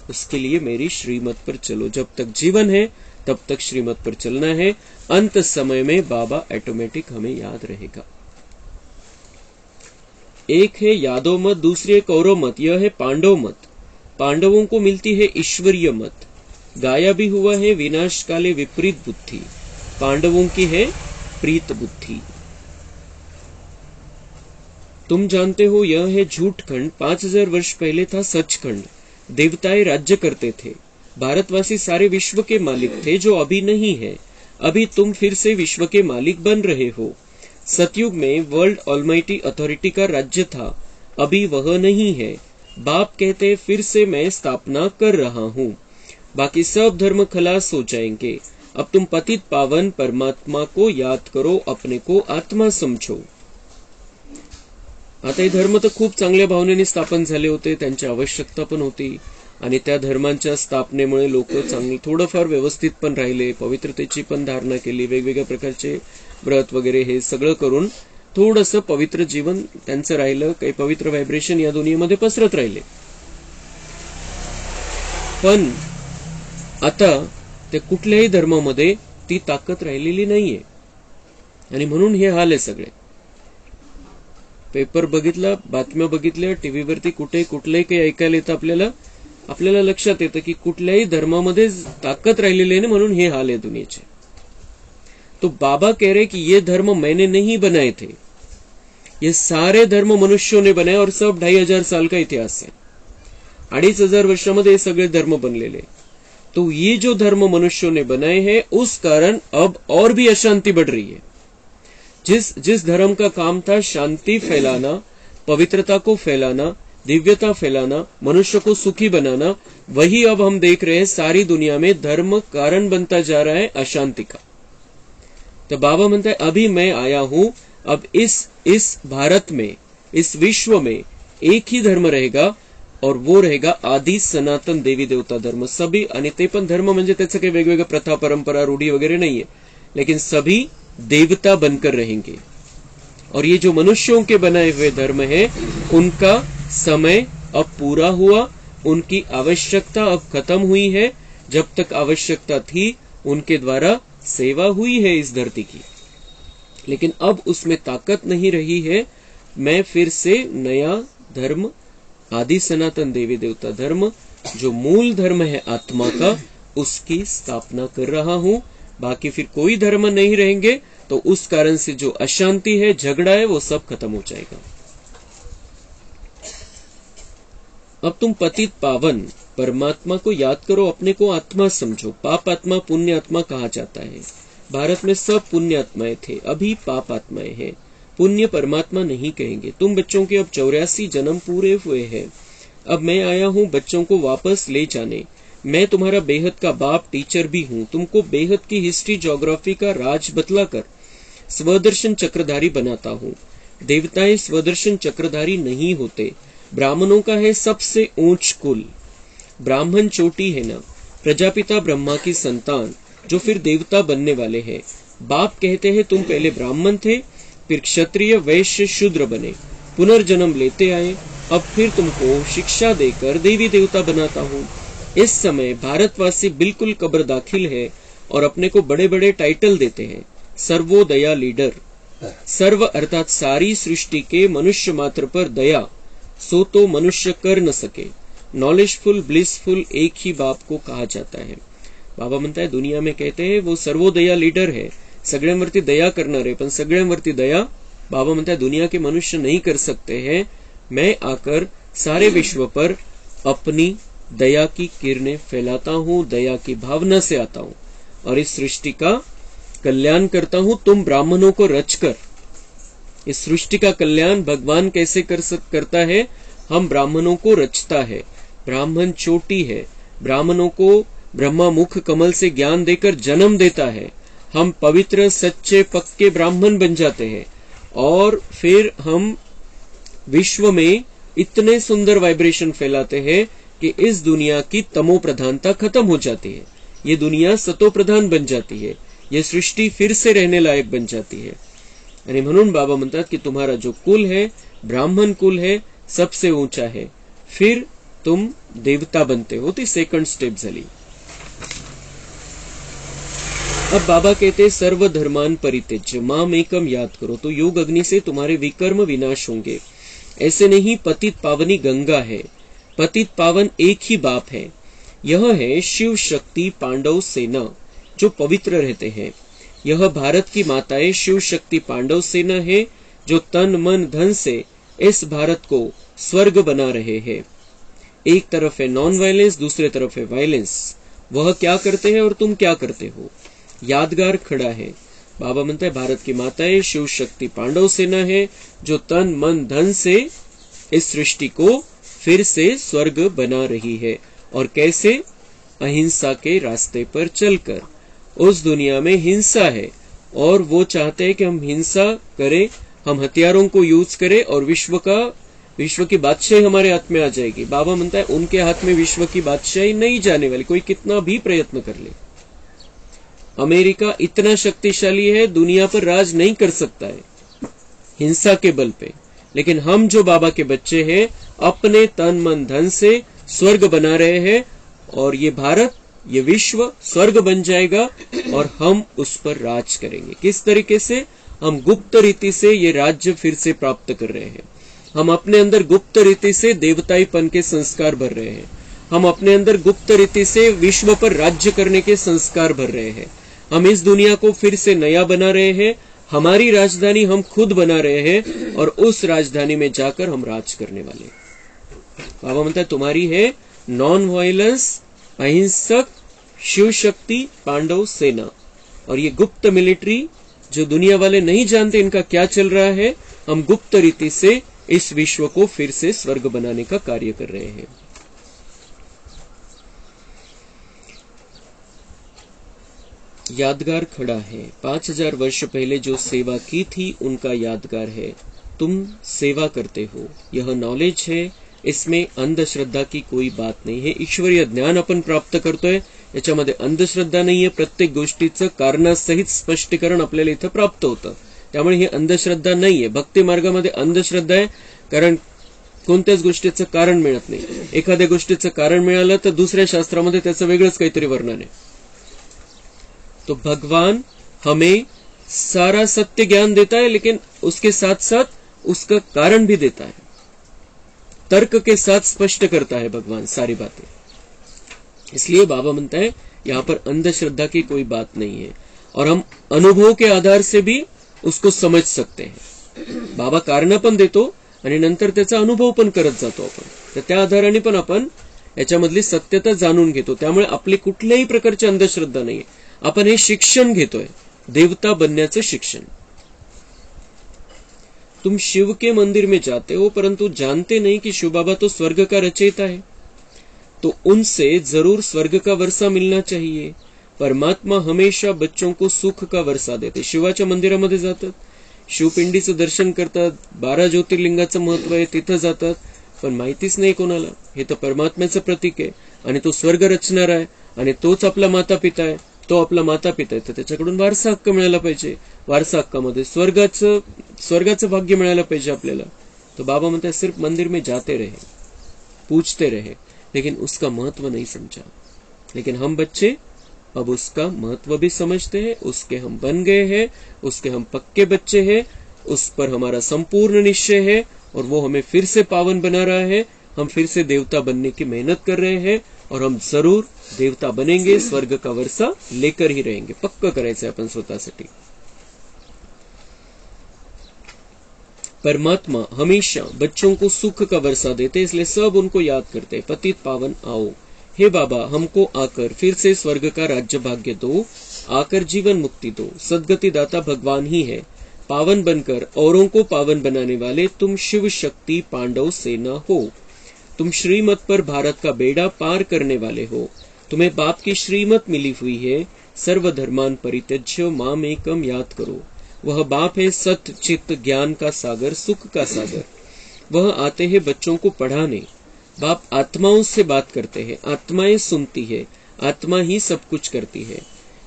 उसके लिए मेरी श्रीमत पर चलो. जब तक जीवन है तब तक श्रीमत पर चलना है. अंत समय में बाबा ऑटोमेटिक हमें याद रहेगा. एक है यादव मत, दूसरी है कौरव मत, यह है पांडव मत. पांडवों को मिलती है ईश्वरीय मत. गाया भी हुआ है विनाश काले विपरीत बुद्धि. पांडवों की है प्रीत बुद्धि. तुम जानते हो यह है झूठ खंड. 5000 वर्ष पहले था सचखंड. देवताएं राज्य करते थे. भारतवासी सारे विश्व के मालिक थे, जो अभी नहीं है. अभी तुम फिर से विश्व के मालिक बन रहे हो. सतयुग में वर्ल्ड ऑलमाइटी अथॉरिटी का राज्य था, अभी वह नहीं है. बाप कहते फिर से मैं स्थापना कर रहा हूँ. बाकी सब धर्म खलास हो जाएंगे. अब तुम पतित पावन परमात्मा को याद करो, अपने को आत्मा समझो. आता हे धर्म तर खूप चांगल्या भावनेने स्थापन झाले होते, त्यांची आवश्यकता पण होती, आणि त्या धर्मांच्या स्थापनेमुळे लोक चांगले थोडंफार व्यवस्थित पण राहिले, पवित्रतेची पण धारणा केली, वेगवेगळ्या प्रकारचे व्रत वगैरे हे सगळं करून थोडंसं पवित्र जीवन त्यांचं राहिलं. काही पवित्र व्हायब्रेशन या दुनियेमध्ये पसरत राहिले. पण आता त्या कुठल्याही धर्मामध्ये ती ताकद राहिलेली नाहीये, आणि म्हणून हे हाल आहे सगळे. पेपर बघितला, बातम्या बघितल्या, टीव्हीवरती कुठे कुठलंही काही ऐकायला येतं आपल्याला लक्षात येतं की कुठल्याही धर्मामध्ये ताकद राहिलेली आहे ना, म्हणून हे हाल आहे दुनियेचे. तो बाबा कह रहे कि ये धर्म मैंने नहीं बनाए थे, ये सारे धर्म मनुष्यों ने बनाए और सब 2500 साल का इतिहास है. 2500 वर्षामध्ये हे सगळे धर्म बनलेले. तो ये जो धर्म मनुष्यों ने बनाए हैं, उस कारण अब और भी अशांति बढ़ रही है. जिस धर्म का काम था शांति फैलाना, पवित्रता को फैलाना, दिव्यता फैलाना, मनुष्य को सुखी बनाना, वही अब हम देख रहे हैं सारी दुनिया में धर्म कारण बनता जा रहा है अशांति का. तो बाबा म्हणता है अभी मैं आया हूं, अब इस भारत में, इस विश्व में एक ही धर्म रहेगा और वो रहेगा आदि सनातन देवी देवता धर्म. सभी, आणि ते पण धर्म म्हणजे त्याचं काही वेगवेगळ्या प्रथा परंपरा रूढी वगैरे नाहीये, लेकिन सभी देवता बनकर रहेंगे. और ये जो मनुष्यों के बनाए हुए धर्म है, उनका समय अब पूरा हुआ, उनकी आवश्यकता अब खत्म हुई है. जब तक आवश्यकता थी उनके द्वारा सेवा हुई है इस धरती की, लेकिन अब उसमें ताकत नहीं रही है. मैं फिर से नया धर्म, आदि सनातन देवी देवता धर्म, जो मूल धर्म है आत्मा का, उसकी स्थापना कर रहा हूं. बाकी फिर कोई धर्म नहीं रहेंगे, तो उस कारण से जो अशांति है, झगड़ा है, वो सब खत्म हो जाएगा. अब तुम पतित पावन परमात्मा को याद करो, अपने को आत्मा समझो. पाप आत्मा पुण्य आत्मा कहा जाता है. भारत में सब पुण्य आत्माएं थे, अभी पाप आत्माएं हैं. पुण्य परमात्मा नहीं कहेंगे. तुम बच्चों के अब 84 जन्म पूरे हुए हैं. अब मैं आया हूं बच्चों को वापस ले जाने. मैं तुम्हारा बेहद का बाप, टीचर भी हूं. तुमको बेहद की हिस्ट्री, ज्योग्राफी का राज बतलाकर स्वदर्शन चक्रधारी बनाता हूं. देवताएं स्वदर्शन चक्रधारी नहीं होते. ब्राह्मणों का है सबसे ऊंच कुल. ब्राह्मण चोटी है ना, प्रजापिता ब्रह्मा की संतान, जो फिर देवता बनने वाले हैं. बाप कहते हैं तुम पहले ब्राह्मण थे, फिर क्षत्रिय, वैश्य, शूद्र बने, पुनर्जन्म लेते आए. अब फिर तुमको शिक्षा देकर देवी देवता बनाता हूं. इस समय भारतवासी बिल्कुल कब्र दाखिल है और अपने को बड़े बड़े टाइटल देते हैं. सर्वोदया लीडर. सर्व अर्थात सारी सृष्टि के मनुष्य मात्र पर दया, सो तो मनुष्य कर न सके. नॉलेजफुल, ब्लिसफुल एक ही बाप को कहा जाता है. बाबा म्हणताय दुनिया में कहते हैं वो सर्वोदया लीडर है, सगळ्यांवरती दया करणार आहे, पण सगळ्यांवरती दया बाबा म्हणताय दुनिया के मनुष्य नहीं कर सकते हैं. मैं आकर सारे विश्व पर अपनी दया की किरणें फैलाता हूं, दया की भावना से आता हूं और इस सृष्टि का कल्याण करता हूं. तुम ब्राह्मणों को रचकर. इस सृष्टि का कल्याण भगवान कैसे करता है? हम ब्राह्मणों को रचता है. ब्राह्मण चोटी है, ब्राह्मणों को ब्रह्मा मुख कमल से ज्ञान देकर जन्म देता है. हम पवित्र, सच्चे, पक्के ब्राह्मण बन जाते हैं और फिर हम विश्व में इतने सुंदर वाइब्रेशन फैलाते हैं कि इस दुनिया की तमो प्रधानता खत्म हो जाती है. ये दुनिया सतो प्रधान बन जाती है. ये सृष्टि फिर से रहने लायक बन जाती है. आणि म्हणून बाबा म्हणतात की तुम्हारा जो कुल है, ब्राह्मण कुल है, सबसे ऊंचा है. फिर तुम देवता बनते हो. ती सेकंड स्टेप झाली. अब बाबा कहते सर्व धर्मान परित्यज्य माम एकम याद करो, तो योग अग्नि से तुम्हारे विकर्म विनाश होंगे. ऐसे नहीं, पतित पावनी गंगा है. पतित पावन एक ही बाप है. यह है शिव शक्ति पांडव सेना जो पवित्र रहते हैं. यह भारत की माताएं शिव शक्ति पांडव सेना है जो तन मन धन से इस भारत को स्वर्ग बना रहे हैं. एक तरफ है नॉन वायलेंस, दूसरे तरफ है वायलेंस. वह क्या करते हैं और तुम क्या करते हो? यादगार खड़ा है. बाबा म्हणता है भारत की माताएं शिव शक्ति पांडव सेना है जो तन मन धन से इस सृष्टि को फिर से स्वर्ग बना रही है. और कैसे? अहिंसा के रास्ते पर चलकर. उस दुनिया में हिंसा है और वो चाहते हैं कि हम हिंसा करें, हम हथियारों को यूज करें और विश्व की बादशाही हमारे हाथ में आ जाएगी. बाबा म्हणता है उनके हाथ में विश्व की बादशाही नहीं जाने वाली, कोई कितना भी प्रयत्न कर ले. अमेरिका इतना शक्तिशाली है, दुनिया पर राज नहीं कर सकता है हिंसा के बल पे. लेकिन हम जो बाबा के बच्चे हैं, अपने तन मन धन से स्वर्ग बना रहे हैं और ये भारत, ये विश्व स्वर्ग बन जाएगा और हम उस पर राज करेंगे. किस तरीके से? हम गुप्त रीति से ये राज्य फिर से प्राप्त कर रहे हैं। हम अपने अंदर गुप्त रीति से देवताईपन के संस्कार भर रहे हैं। हम अपने अंदर गुप्त रीति से विश्व पर राज्य करने के संस्कार भर रहे हैं। हम इस दुनिया को फिर से नया बना रहे हैं। हमारी राजधानी हम खुद बना रहे हैं और उस राजधानी में जाकर हम राज करने वाले हैं। बाबा म्हणता है तुम्हारी है नॉन वायलेंस, अहिंसक, शिव शक्ति, पांडव सेना, और ये गुप्त मिलिट्री जो दुनिया वाले नहीं जानते इनका क्या चल रहा है, हम गुप्त रीति से इस विश्व को फिर से स्वर्ग बनाने का कार्य कर रहे हैं। यादगार खड़ा है, 5000 वर्ष पहले जो सेवा की थी उनका यादगार है। तुम सेवा करते हो, यह नॉलेज है, इसमें अंधश्रद्धा की कोई बात नाही है। ईश्वरीय ज्ञान आपण प्राप्त करतोय, याच्यामध्ये अंधश्रद्धा नाहीये। प्रत्येक गोष्टीचं कारणासहित स्पष्टीकरण आपल्याला इथं प्राप्त होतं, त्यामुळे ही अंधश्रद्धा नाहीये। भक्ती मार्गामध्ये अंधश्रद्धा आहे, कारण कोणत्याच गोष्टीचं कारण मिळत नाही। एखाद्या गोष्टीचं कारण मिळालं तर दुसऱ्या शास्त्रामध्ये त्याचं वेगळंच काहीतरी वर्णन आहे। तो भगवान हमें सारा सत्य ज्ञान देता है, लेकिन उसके साथ साथ उसका कारण भी देता है। तर्क के साथ स्पष्ट करता है भगवान सारी बातें। इसलिए बाबा म्हणता है यहाँ पर अंधश्रद्धा की कोई बात नहीं है, और हम अनुभव के आधार से भी उसको समझ सकते हैं। बाबा कारण पण देतो आणि नंतर त्याचा अनुभव पण करत जातो आपण, तर त्या आधाराने पण आपण याच्यामधली सत्यता जाणून घेतो। त्यामुळे आपली कुठल्याही प्रकारची अंधश्रद्धा नाहीये। आपण हे शिक्षण घेतोय, देवता बनण्याचं शिक्षण। तुम शिव के मंदिर में जाते हो परंतु जानते नहीं कि शिव बाबा तो स्वर्ग का रचयिता है, तो उनसे जरूर स्वर्ग का वर्षा मिलना चाहिए। परमात्मा हमेशा बच्चों को सुख का वर्षा देते। शिवाच्या मंदिरामध्ये जातात, शिवपिंडीचं दर्शन करतात, 12 ज्योतिर्लिंगाचं महत्व आहे तिथं जातात, पण माहितीच नाही कोणाला हे तर परमात्म्याचं प्रतीक आहे आणि तो स्वर्ग रचणार आहे आणि तोच आपला माता पिता आहे। तो आपला माता पिता आहे तर त्याच्याकडून वारसा हक्क मिळाला पाहिजे। वारसा हक्कामध्ये स्वर्गाचं भाग्य मिळायला पाहिजे आपल्याला। तो बाबा म्हणतात सिर्फ मंदिर में जाते रहे, पूछते रहे, लेकिन उसका महत्व नहीं समझा। लेकिन हम बच्चे अब उसका महत्व भी समझते हैं, उसके हम बन गए हैं, उसके हम पक्के बच्चे हैं, उस पर हमारा संपूर्ण निश्चय है और वो हमें फिर से पावन बना रहा है। हम फिर से देवता बनने की मेहनत कर रहे हैं और हम जरूर देवता बनेंगे, स्वर्ग का वर्षा लेकर ही रहेंगे। पक्का करायचं आपण स्वतःसाठी। परमात्मा हमेशा बच्चों को सुख का वर्षा देते, इसलिए सब उनको याद करते। पतित पावन आओ, हे बाबा हमको आकर फिर से स्वर्ग का राज्य भाग्य दो, आकर जीवन मुक्ति दो। सदगति दाता भगवान ही है, पावन बनकर औरों को पावन बनाने वाले तुम शिव शक्ति पांडव सेना हो। तुम श्रीमत पर भारत का बेड़ा पार करने वाले हो। तुम्हें बाप की श्रीमत मिली हुई है, सर्वधर्मान परित्यज्य माम एकम याद करो। वह बाप है सत्य चित्त ज्ञान का सागर, सुख का सागर। वह आते हैं बच्चों को पढ़ाने। बाप आत्माओं से बात करते हैं, आत्माएं सुनती है, आत्मा ही सब कुछ करती है।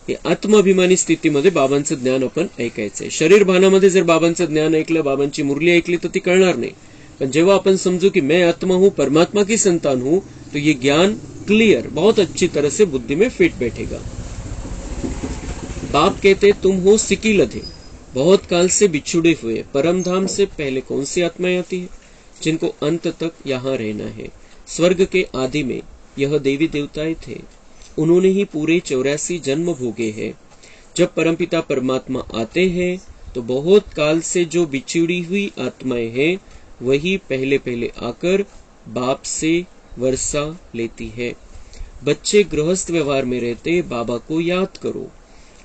हे आत्माभिमानी स्थितीमध्ये बाबांचं ज्ञान आपण ऐकायचंय। शरीर भानामध्ये जर बाबांचं ज्ञान ऐकलं, बाबांची मुरली ऐकली तर ती कळणार नाही, पण जेव्हा आपण समजू कि मैं आत्मा हूं, परमात्मा की संतान हूं, तो ये ज्ञान क्लियर बहुत अच्छी तरह से बुद्धि में फिट बैठेगा। बाप कहते तुम हो सिकीलधे, बहुत काल से बिछुड़े हुए। परम धाम से पहले कौन सी आत्माएं आती है? जिनको अंत तक यहाँ रहना है। स्वर्ग के आदि में यह देवी देवताएं थे, उन्होंने ही पूरे 84 जन्म भोगे हैं। जब परमपिता परमात्मा आते हैं तो बहुत काल से जो बिछुड़ी हुई आत्माएं हैं वही पहले पहले आकर बाप से वर्षा लेती है। बच्चे गृहस्थ व्यवहार में रहते बाबा को याद करो,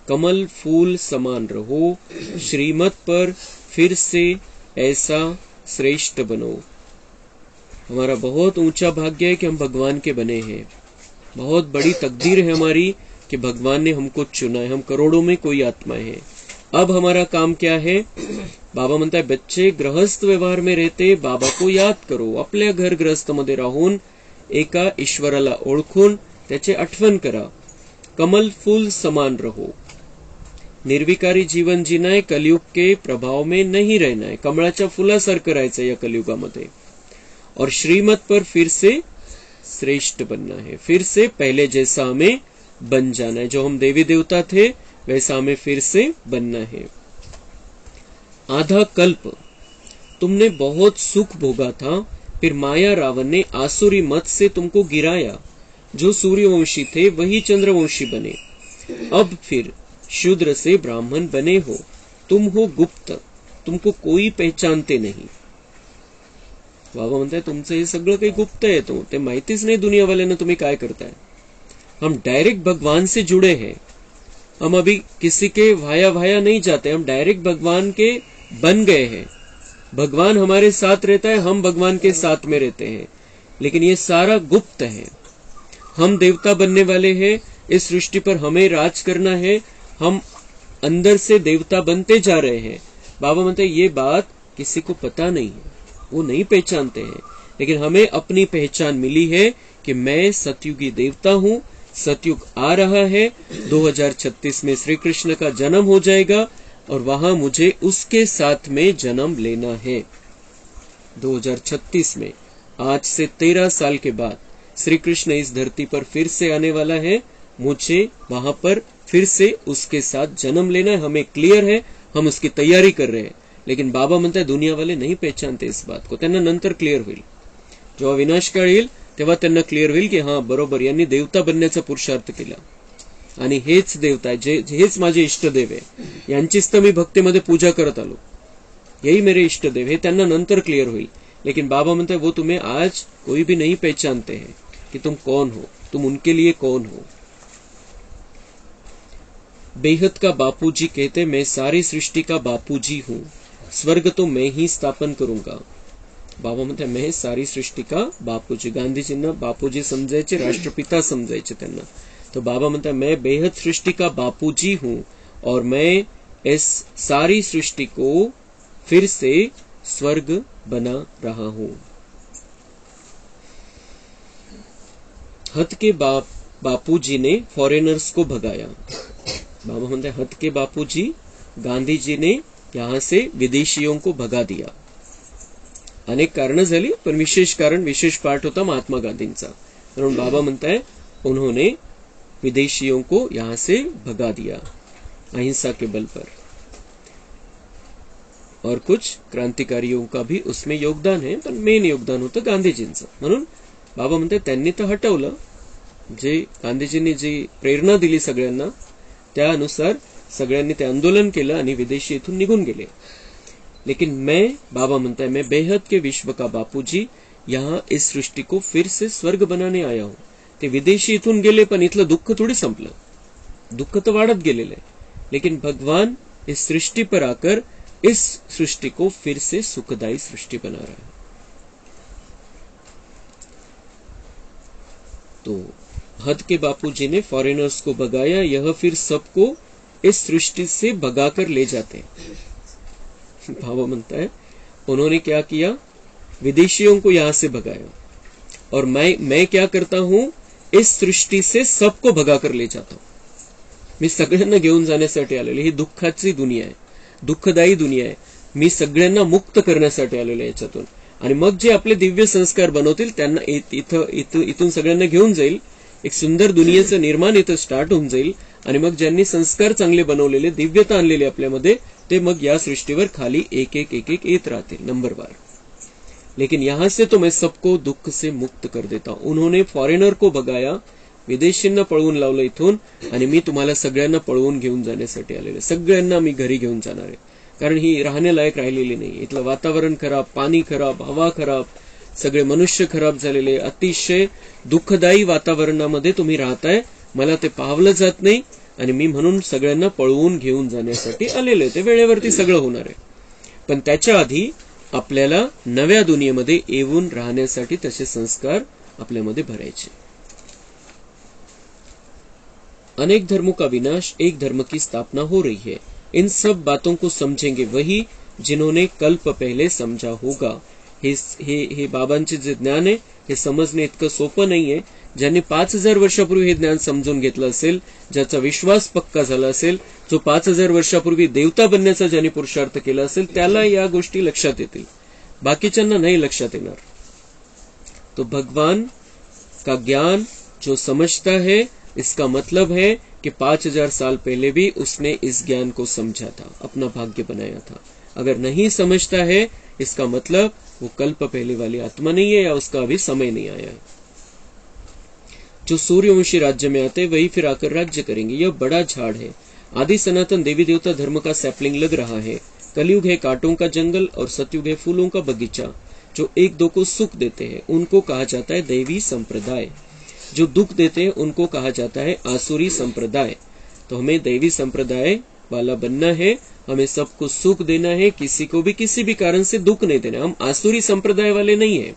कमल फूल समान रहो, श्रीमत पर फिर से ऐसा श्रेष्ठ बनो। हमारा बहुत ऊंचा भाग्य है कि हम भगवान के बने हैं। बहुत बड़ी तकदीर है हमारी कि भगवान ने हमको चुना है। हम करोड़ों में कोई आत्माएं हैं। अब हमारा काम क्या है? बाबा म्हणताय बच्चे गृहस्थ व्यवहार में रहते बाबा को याद करो। आपल्या घर गृहस्थ मध्ये राहून एका ईश्वराला ओळखून त्याचे आठवण करा। कमल फूल समान रहो, निर्विकारी जीवन जीना है, कलयुग के प्रभाव में नहीं रहना है। कमळाच्या फुलासारखं राहायचं या कलयुगामध्ये, और श्रीमत पर फिर से श्रेष्ठ बनना है। फिर से पहले जैसा हमें बन जाना है। जो हम देवी देवता थे वैसा हमें फिर से बनना है। आधा कल्प तुमने बहुत सुख भोगा था, फिर माया रावण ने आसुरी मत से तुमको गिराया। जो सूर्यवंशी थे वही चंद्रवंशी बने। अब फिर शूद्र से ब्राह्मण बने हो। तुम हो गुप्त, तुमको कोई पहचानते नहीं। बाबा म्हणताय तुमचं हे सगळं काही गुप्त आहे, तो ते माहितीच नाही दुनियावाल्यांना तुम्ही काय करताय। हम डायरेक्ट भगवान से जुड़े हैं। हम अभी किसी के भाया भाया नहीं जाते, हम डायरेक्ट भगवान के बन गए हैं। भगवान हमारे साथ रहता है, हम भगवान के साथ में रहते हैं, लेकिन ये सारा गुप्त है। हम देवता बनने वाले हैं, इस सृष्टि पर हमें राज करना है, हम अंदर से देवता बनते जा रहे हैं। बाबा म्हणते ये बात किसी को पता नहीं है, वो नहीं पहचानते हैं, लेकिन हमें अपनी पहचान मिली है कि मैं सतयुगी देवता हूँ। सतयुग आ रहा है, 2036 में श्री कृष्ण का जन्म हो जाएगा और वहां मुझे उसके साथ में जन्म लेना है। 2036 में, आज से 13 साल के बाद श्री कृष्ण इस धरती पर फिर से आने वाला है। मुझे वहां पर फिर से उसके साथ जन्म लेना है। हमें क्लियर है, हम उसकी तैयारी कर रहे हैं, लेकिन बाबा म्हणताय दुनिया वाले नहीं पहचानते इस बात को। त्यांना नंतर क्लियर होईल, जेव्हा विनाशकाळ येईल तेव्हा त्यांना क्लियर होईल की हां बरोबर, यांनी देवता बनण्याचा पुरुषार्थ केला आणि हेच देवता आहे, हेच माझे इष्टदेव आहे, यांचीच तर मी भक्तीमध्ये पूजा करत आलो, यही मेरे इष्टदेव, हे त्यांना नंतर क्लियर होईल। लेकिन बाबा म्हणते वो तुम्हें आज कोई भी नहीं पहचानते हैं कि तुम कौन हो, तुम उनके लिए कौन हो। बेहद का बापूजी कहते मैं सारी सृष्टि का बापूजी हूं, स्वर्ग तो मैं ही स्थापन करूंगा। बाबा म्हणते मैं सारी सृष्टि का बापूजी, गांधीजींना बापूजी समजायचे, राष्ट्रपिता समजायचे त्यांना। तो बाबा म्हणता मैं बेहद सृष्टि का बापूजी हूं और मैं इस सारी सृष्टि को फिर से स्वर्ग बना रहा हूं। हत के बापूजी ने फॉरेनर्स को भगाया। बाबा म्हणते हत के बापूजी, गांधी जी ने यहां से विदेशियों को भगा दिया। अनेक कारण झाली, पण विशेष कारण, विशेष पार्ट होता महात्मा गांधींचा, म्हणून बाबा म्हणताय उन्होंने विदेशियों को यहां से भगा दिया अहिंसा के बल पर। और कुछ क्रांतिकारियों का भी उसमें योगदान है, पण मेन योगदान होतं गांधीजींचं। म्हणून बाबा म्हणते त्यांनी तर हटवलं, जे गांधीजींनी जी प्रेरणा दिली सगळ्यांना त्यानुसार सगळ्यांनी ते आंदोलन केलं आणि विदेशी इथून निघून गेले। लेकिन मैं, बाबा म्हणता है, मैं बेहद के विश्व का बापूजी यहाँ इस सृष्टि को फिर से स्वर्ग बनाने आया हूं। ते विदेशी इथून गेले, पण इथलं दुःख थोडी संपलं, दुःख तर वाढत गेलेलं आहे, लेकिन भगवान इस सृष्टि पर आकर इस सृष्टि को फिर से सुखदायी सृष्टि बना रहा है। तो हद के बापूजी ने फॉरेनर्स को भगाया, यह फिर सबको इस सृष्टि से भगाकर ले जाते हैं। बाबा म्हणता है उन्होंने क्या किया, विदेशियों को यहां से भगाया, और मैं क्या करता हूं, इस सृष्टि से सबको भगाकर ले जाता हूं। मी सगळ्यांना घेऊन जाण्यासाठी आलेलो, ही दुःखाची दुनिया आहे, दुःखदायी दुनिया आहे, मी सगळ्यांना मुक्त करण्यासाठी आलेलो आहे याच्यातून। आणि मग जे आपले दिव्य संस्कार बनवतील त्यांना इथून सगळ्यांना घेऊन जाईल, एक सुंदर दुनियेचं निर्माण इथं स्टार्ट होऊन जाईल, आणि मग ज्यांनी संस्कार चांगले बनवलेले, दिव्यता आणलेली आपल्यामध्ये, ते मग या सृष्टीवर खाली एक एक येत राहतील नंबरवार। लेकिन यहां से तो मैं सबको दुख से मुक्त कर देता हूं। उन्होंने फॉरेनर को भगाया, विदेशींना पळवून लावलं इथून, आणि मी तुम्हाला सगळ्यांना पळवून घेऊन जाण्यासाठी आलेले, सगळ्यांना मी घरी घेऊन जाणार आहे, कारण ही राहण्यालायक राहिलेली नाही। इथलं वातावरण खराब, पाणी खराब, हवा खराब, सगळे मनुष्य खराब झालेले, अतिशय दुःखदायी वातावरणामध्ये तुम्ही राहताय, मला ते पावलं जात नाही, आणि मी म्हणून सगळ्यांना पळवून घेऊन जाण्यासाठी आलेले। ते वेळेवरती सगळं होणार आहे, पण त्याच्या आधी आपल्याला नव्या दुनियेमध्ये येऊन राहण्यासाठी तसे संस्कार आपल्यामध्ये भरायचे। अनेक धर्मों का विनाश, एक धर्म की स्थापना हो रही है। इन सब बातों को समझेंगे वही जिन्होंने कल्प पहले समझा होगा। हे बाबांचे जे ज्ञान आहे हे समजणे इतकं सोपं नाहीये। ज्यांनी 5000 वर्षापूर्वी हे ज्ञान समजून घेतलं असेल, ज्याचा विश्वास पक्का झाला असेल, जो 5000 वर्षापूर्वी देवता बनण्याचा ज्यांनी पुरुषार्थ केला असेल, त्याला या गोष्टी लक्षात येतील, बाकीच्यांना नाही लक्षात येणार। तो भगवान का ज्ञान जो समझता है, इसका मतलब है कि 5000 साल पहले भी उसने इस ज्ञान को समझा था, अपना भाग्य बनाया था। अगर नहीं समझता है, इसका मतलब वो कल्प पहले वाली आत्मा नहीं है या उसका अभी समय नहीं आया है। जो सूर्यवंशी राज्य में आते वही फिर आकर राज्य करेंगे। यह बड़ा झाड़ है, आदि सनातन देवी देवता धर्म का सैपलिंग लग रहा है। कलयुग है कांटों का जंगल और सतयुग है फूलों का बगीचा। जो एक दो को सुख देते हैं उनको कहा जाता है दैवी संप्रदाय, जो दुख देते हैं उनको कहा जाता है आसुरी संप्रदाय। तो हमें दैवी संप्रदाय वाला बनना है, हमें सबको सुख देना है, किसी को भी किसी भी कारण से दुख नहीं देना। हम आसुरी संप्रदाय वाले नहीं है।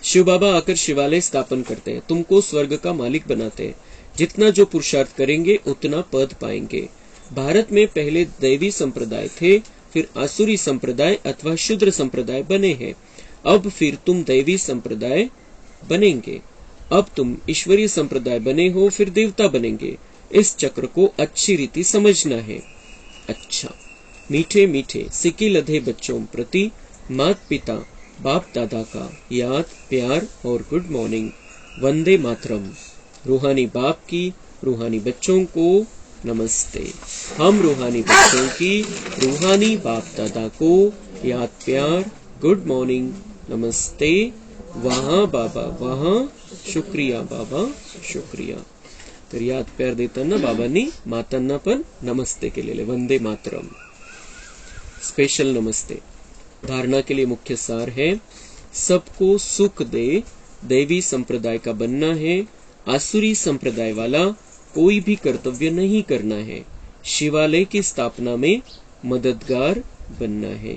शिव बाबा आकर शिवालय स्थापन करते हैं, तुमको स्वर्ग का मालिक बनाते हैं। जितना जो पुरुषार्थ करेंगे उतना पद पाएंगे। भारत में पहले दैवी संप्रदाय थे, फिर आसुरी संप्रदाय अथवा शूद्र संप्रदाय बने हैं। अब फिर तुम दैवी संप्रदाय बनेंगे। अब तुम ईश्वरीय संप्रदाय बने हो, फिर देवता बनेंगे। इस चक्र को अच्छी रीति समझना है। अच्छा, मीठे मीठे सिक्की लधे बच्चों प्रति माता पिता बाप दादा का याद प्यार और गुड मॉर्निंग। वंदे मातरम। रूहानी बाप की रूहानी बच्चों को नमस्ते। हम रूहानी बच्चों की रूहानी बाप दादा को याद प्यार गुड मॉर्निंग नमस्ते। वहाँ बाबा वहाँ, शुक्रिया बाबा शुक्रिया। तर याद प्यार देताना बाबांनी मातांना पण नमस्ते केलेले। वंदे मातरम, स्पेशल नमस्ते। धारणा के लिए मुख्य सार है, सबको सुख दे, दैवी संप्रदाय का बनना है। आसुरी संप्रदाय वाला कोई भी कर्तव्य नहीं करना है। शिवालय की स्थापना में मददगार बनना है।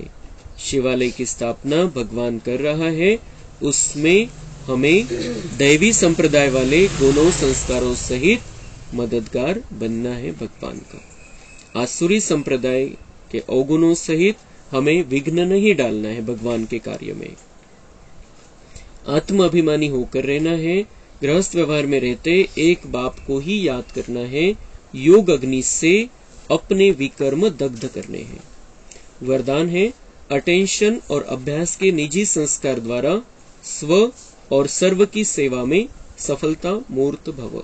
शिवालय की स्थापना भगवान कर रहा है, उसमें हमें दैवी संप्रदाय वाले गुणों संस्कारों सहित मददगार बनना है भगवान का। आसुरी संप्रदाय के अवगुणों सहित हमें विघ्न नहीं डालना है भगवान के कार्य में। आत्म अभिमानी होकर रहना है। गृहस्थ व्यवहार में रहते एक बाप को ही याद करना है। योग अग्नि से अपने विकर्म दग्ध करने हैं। वरदान है, अटेंशन और अभ्यास के निजी संस्कार द्वारा स्व और सर्व की सेवा में सफलता मूर्त भव।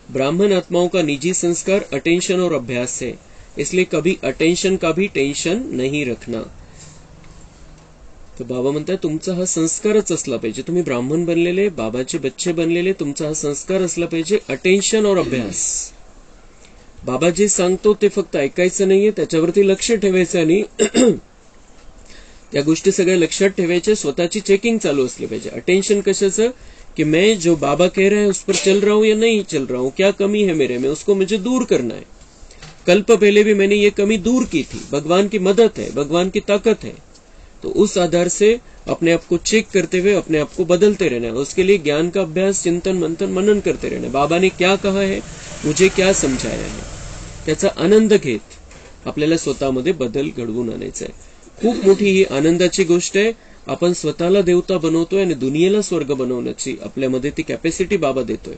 ब्राह्मण आत्माओं का निजी संस्कार अटेंशन और अभ्यास है, इसलिए कभी अटेंशन का भी टेंशन नाही रखना। तर बाबा म्हणतात तुमचा हा संस्कारच असला पाहिजे। तुम्ही ब्राह्मण बनलेले, बाबाचे बच्चे बनलेले, तुमचा हा संस्कार असला पाहिजे अटेंशन और अभ्यास। बाबा जे सांगतो ते फक्त ऐकायचं नाहीये, त्याच्यावरती लक्ष ठेवायचं आणि त्या गोष्टी सगळ्या लक्षात ठेवायच्या, स्वतःची चेकिंग चालू असली पाहिजे। अटेंशन कशाचं कि मैं जो बाबा कह रहे हैं उस पर चल रहा हूं या नहीं चल रहा हूं, क्या कमी है मेरे में, उसको मुझे दूर करना है। कल्प पहले भी मैंने ये कमी दूर की थी। भगवान की मदद है, भगवान की ताकत है, तो उस आधार से अपने आप को चेक करते हुए अपने आप को बदलते रहना है। उसके लिए ज्ञान का अभ्यास, चिंतन मंथन मनन करते रहना है। बाबा ने क्या कहा है, मुझे क्या समझाया है, त्याचा आनंद घेत आपल्याला स्वतःमध्ये बदल घडवून आणायचा आहे। खूप मोठी ही आनंदाची गोष्ट आहे। आपण स्वतःला देवता बनवतोय आणि दुनियेला स्वर्ग बनवण्याची आपल्यामध्ये ती कॅपॅसिटी बाबा देतोय।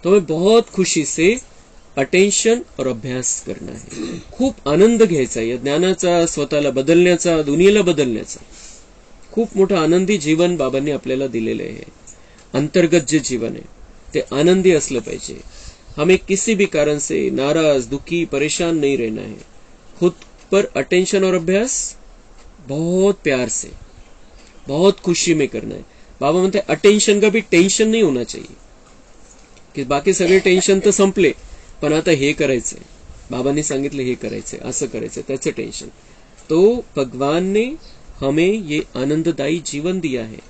तो हमें बहुत खुशी से अटेंशन और अभ्यास करना है। खूप आनंद घ्यायचा या ज्ञानाचा, स्वतःला बदलण्याचा, दुनियेला बदलण्याचा। खूप मोठा आनंदी जीवन बाबांनी आपल्याला दिलेले आहे। अंतर्गत जे जीवन आहे ते आनंदी असलं पाहिजे। हमें किसी भी कारण से नाराज, दुखी, परेशान नहीं रहना है। खुद पर अटेंशन और अभ्यास बहुत प्यार से, बहुत खुशी में करना है। बाबा म्हणते अटेंशन का भी टेंशन नहीं होना चाहिए कि बाकी सगळे टेंशन तर संपले, पण आता हे करायचंय, बाबांनी सांगितलं हे करायचंय, असं करायचंय, त्याचं टेंशन। तो भगवान ने हमें ये आनंददायी जीवन दिया है।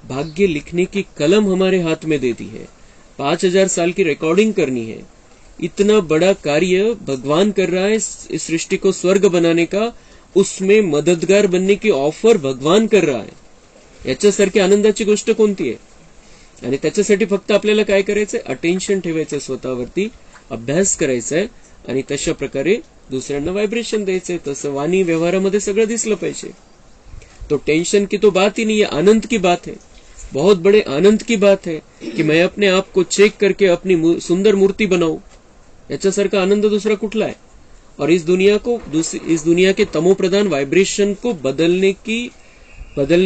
भाग्य लिखने की कलम हमारे हाथ में दे दी है। 5000 साल की रिकॉर्डिंग करनी है। इतना बड़ा कार्य भगवान कर रहा है इस सृष्टि को स्वर्ग बनाने का, उसमें मददगार बनने की ऑफर भगवान कर रहा है। याच्यासारखी आनंदाची गोष्ट कोणती आहे? आणि त्याच्यासाठी फक्त आपल्याला काय करायचंय, अटेन्शन ठेवायचं स्वतःवरती, अभ्यास करायचाय आणि तशा प्रकारे दुसऱ्यांना व्हायब्रेशन द्यायचंय। तसं वाणी व्यवहारामध्ये सगळं दिसलं पाहिजे। तो टेंशन की तो बात ही नहीं है, आनंद की बात है। बहुत बड़े आनंद की बात है कि मैं अपने आप को चेक करके अपनी सुंदर मूर्ति बनाऊं। याच्यासारखा आनंद दूसरा कुठला है? और इस दुनिया के तमोप्रधान वाइब्रेशन को बदलने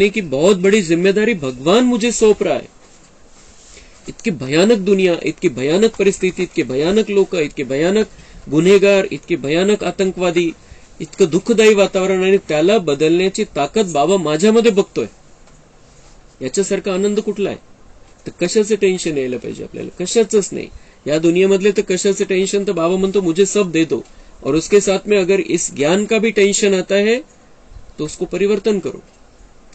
की बहुत बड़ी जिम्मेदारी भगवान मुझे सौंप रहा है। इतकी भयानक दुनिया, इतकी भयानक परिस्थिती, इतके भयानक लोक, इतके भयानक गुन्हेगार, इतके भयानक आतंकवादी, इतकं दुःखदायी वातावरण आणि त्याला बदलण्याची ताकद बाबा माझ्यामध्ये बघतोय, याच्यासारखा आनंद कुठला आहे? तर कशाचं टेन्शन यायला पाहिजे आपल्याला? कशाचंच नाही. या दुनियामधले तर कशाचं टेन्शन? तर बाबा म्हणतो मुझे सब दे दो, और उसके साथ में अगर इस ज्ञान का भी टेंशन आता है तो उसको परिवर्तन करो.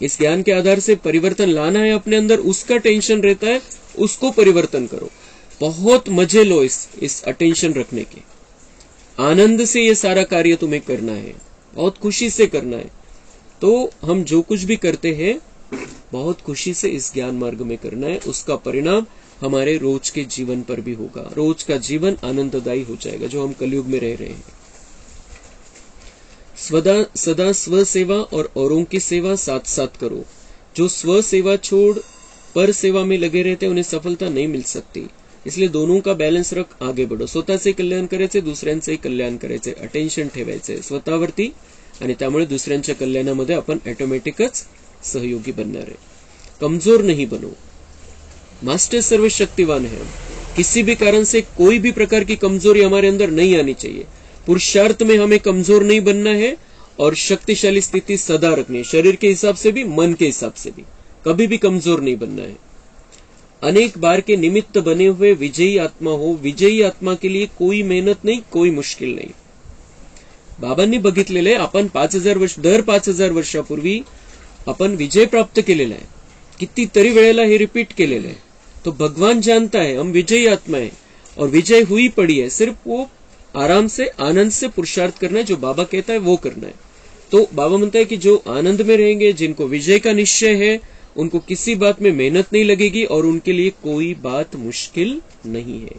इस ज्ञान के आधार से परिवर्तन लाना है अपने अंदर, उसका टेंशन रहता है, उसको परिवर्तन करो. बहुत मजे लो इस अटेंशन रखने के. आनंद से ये सारा कार्य तुम्हें करना है, बहुत खुशी से करना है. तो हम जो कुछ भी करते हैं बहुत खुशी से इस ज्ञान मार्ग में करना है. उसका परिणाम हमारे रोज के जीवन पर भी होगा. रोज का जीवन आनंददायी हो जाएगा, जो हम कलयुग में रह रहे हैं. सदा स्व सेवा और औरों की सेवा साथ साथ करो. जो स्व सेवा छोड़ पर सेवा में लगे रहते उन्हें सफलता नहीं मिल सकती. इसलिए दोनों का बॅलन्स रख आगे बढ़ो. स्वतःचे कल्याण करायचे, दुसऱ्यांचेही कल्याण करायचे. अटेन्शन ठेवायचे स्वतःवरती, आणि त्यामुळे दुसऱ्यांच्या कल्याणामध्ये आपण ऑटोमॅटिकच सहयोगी बनणार आहे. कमजोर नहीं बनो. मास्टर सर्वशक्तिवान है. किसी भी कारण से कोई भी प्रकार की कमजोरी हमारे अंदर नहीं आनी चाहिए. पुरुषार्थ में हमें कमजोर नहीं बनना है और शक्तिशाली स्थिति सदा रखनी है. शरीर के हिसाब से भी, मन के हिसाब से भी. कभी भी कमजोर नहीं बनना है. अनेक बार के निमित्त बने हुए विजयी आत्मा हो. विजयी आत्मा के लिए कोई मेहनत नहीं, कोई मुश्किल नहीं. बाबांनी बघितलेलं आहे, आपण 5,000 वर्षापूर्वी आपण विजय प्राप्त केलेला आहे. कितीतरी वेळेला हे रिपीट केलेलं आहे. तो भगवान जानता है हम विजयी आत्मा है और विजय हुई पड़ी है. सिर्फ वो आराम से, आनंद से पुरुषार्थ करना है. जो बाबा कहता है वो करना है. तो बाबा म्हणता है कि जो आनंद में रहेंगे, जिनको विजय का निश्चय है, उनको किसी बात में मेहनत नहीं लगेगी और उनके लिए कोई बात मुश्किल नहीं है.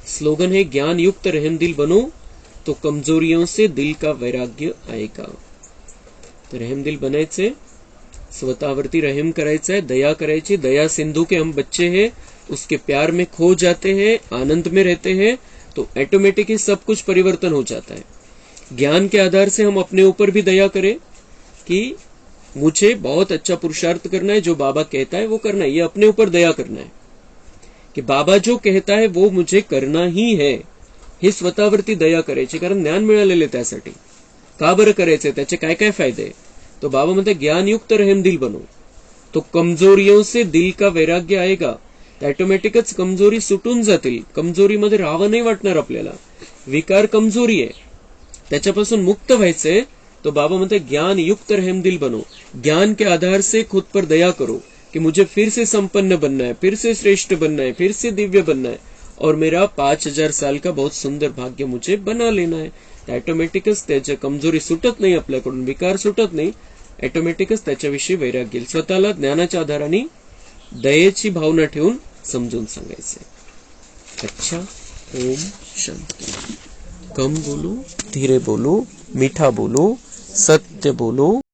स्लोगन है, ज्ञान युक्त रहमदिल बनो तो कमजोरियों से दिल का वैराग्य आएगा. तो रहमदिल बनायचे, स्वतःवरती रहम करायचा है, दया करायची. दया सिंधु के हम बच्चे हैं, उसके प्यार में खो जाते हैं, आनंद में रहते हैं, तो ऑटोमेटिकली सब कुछ परिवर्तन हो जाता है. ज्ञान के आधार से हम अपने ऊपर भी दया करें कि मुझे बहुत अच्छा पुरुषार्थ करना है, जो बाबा कहता है वो करना है. ये अपने ऊपर दया करना है की बाबा जो कहता है वो मुझे करना ही है. हे स्वतःवरती दया करायची, कारण ज्ञान मिळालेले त्यासाठी. का बरं करायचंय, त्याचे काय काय फायदे. तो बाबा म्हणते ज्ञान युक्त रहमदिल बनो तो कमजोरियों से दिल का वैराग्य आएगा. ऑटोमॅटिकच कमजोरी सुटून जातील. कमजोरीमध्ये राहावं नाही वाटणार आपल्याला. विकार कमजोरी आहे, त्याच्यापासून मुक्त व्हायचंय. तो बाबा म्हणते ज्ञान युक्त रहमदिल बनो. ज्ञान के आधार से खुद पर दया करो कि मुझे फिर से संपन्न बनना है, फिर से श्रेष्ठ बनना है, फिर से दिव्य बनना है, और मेरा 5,000 साल का बहुत सुंदर भाग्य मुझे बना लेना है. ऑटोमॅटिकच त्याच्या कमजोरी सुटत नाही, आपल्याकडून विकार सुटत नाही. ऑटोमॅटिकच त्याच्याविषयी वैराग्य येईल. स्वतःला ज्ञानाच्या आधाराने दयेची भावना ठेवून समजून सांगायचंय. अच्छा, ओम शांति. कम बोलो, धीरे बोलो, मीठा बोलो, सत्य बोलो.